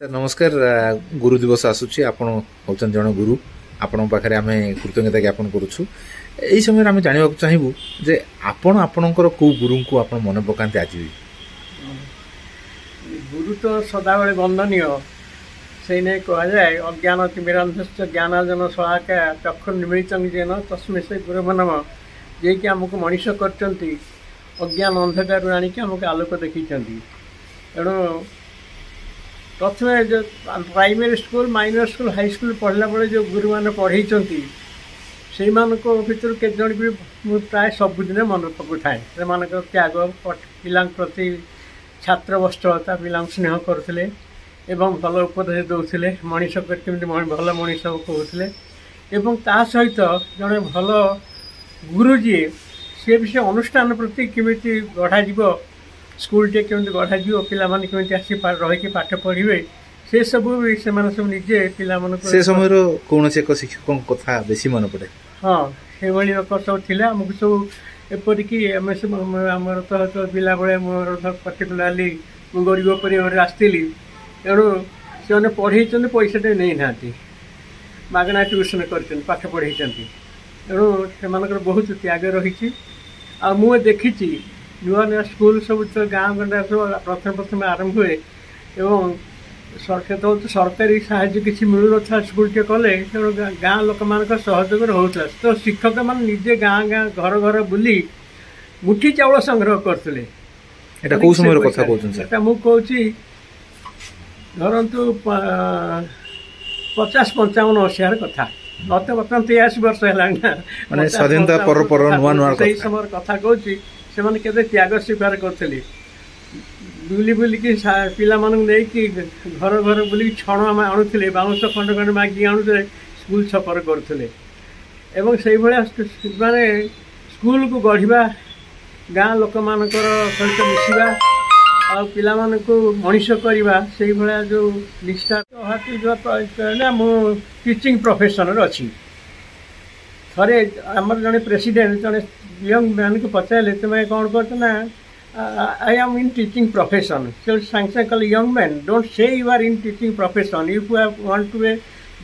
नमस्कार गुरु दिवस आसूची आपण होचन जण गुरु आपण पाखरे आमे कृतज्ञता ज्ञापन करूछु। एई समय आमे जानिबा चाहिबु जे आपण आपणकर को गुरु को आपण मन पकांते आज भी गुरु तो सदाबले वंदनीय से नहीं कह जाए अज्ञान तिमिरांधश्च ज्ञानार्जन सहायक चक्षु निमित्तं जेन तस्मै से गुरुर्भो नमः जे कि हमको मनीष करचंती अज्ञान अंधकार आनिक हमको आलोक देखी तेणु प्रथम जो primary school minor school high school पढ़ला बेले जो गुरु मैंने पढ़े से भर के जन भी प्राय सबुदिन मन पकुए से त्याग पिला प्रति छात्र वस्त्रता पिला स्नेह करुले एवं भल उपदेश दौले मनीष कमी भल मनीष कहते ता सहित जड़े भल गुरुजी सी भी से अनुष्ठान प्रति केमी गढ़ा स्कूल टे केमी गढ़ा पिला केमी आसी रही पाठ पढ़े से सब भी से सब निजे पिला से समय कौन से शिक्षकों कथा बेसी मन पड़े। हाँ से लोक सब थे आमको सब एपरिक आम सब आमर तो पिला बेले मोर पर्टिकुलाली गरीब परिवार आसती तेणु से पढ़े पैसा नहीं ना मागना ट्यूशन कर पाठ पढ़े तेणु से बहुत त्याग रही आ मु देखी नुआ नुआ स्कूल सब तो गाँव गंडा सब प्रथम प्रथम आरंभ हुए एवं तो सरकारी साहाय्य किसी मिलू ना स्कूल टे कले तेणु गाँ लोक मान सहयोग होता तो शिक्षक मान निजे गाँ गाँ घर घर बुली मुठी चाउल संग्रह करते मुझे धरतु 50-55 मसीहार कथा मत बर्तमान 83 वर्ष है स्वाधीनता समय कथा कहूँ से केते त्याग स्वीकार करते बुली बुलिकी पिला नहीं घर घर बुल छण आम आणुले बाउंश खंड खंड मागिक आणुले स्कूल छपर करते से माने स्कूल को गढ़ा गाँ लोक मान सहित मिसवा आ पिला को मनीष करवा से भाया जो निष्ठा मु टीचिंग प्रोफेशन अच्छी थे आम जड़े प्रेसिडेंट जड़े यंग मैन को पचारे तुम्हें कौन करना I am in teaching profession so सांगे कल young man don't say you are in teaching profession if you want to a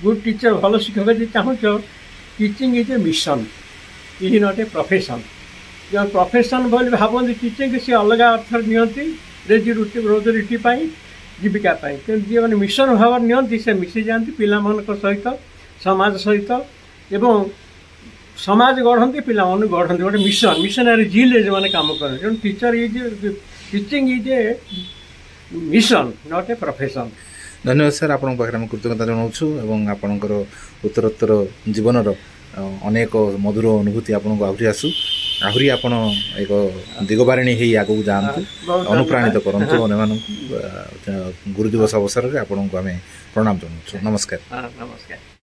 good teacher भल शिक्षक जी चाहूँ teaching is a mission is not a profession जो प्रोफेशन बोली भावती teaching सी अलग अर्थ नियंती रोजगारी जीविका जी मैंने मिशन भाव नि से मिसी जाती पिला सहित समाज सहित एवं समाज गढ़ती पिला गढ़ती गोटे मिशन मिशनरी जिले जो मैंने काम कर teacher is teaching is a mission not a profession. धन्यवाद सर आपण पाखे कृतज्ञता जनाऊँ आपणकर उत्तरोत्तर जीवन अनेक मधुर अनुभूति आपको आहरी आसू आहरी आपण एक दिगबारिणी ही आगू जातु अनुप्राणित करूँ अन्य गुरु दिवस अवसर में आपको आम प्रणाम जनाऊँ। नमस्कार। नमस्कार।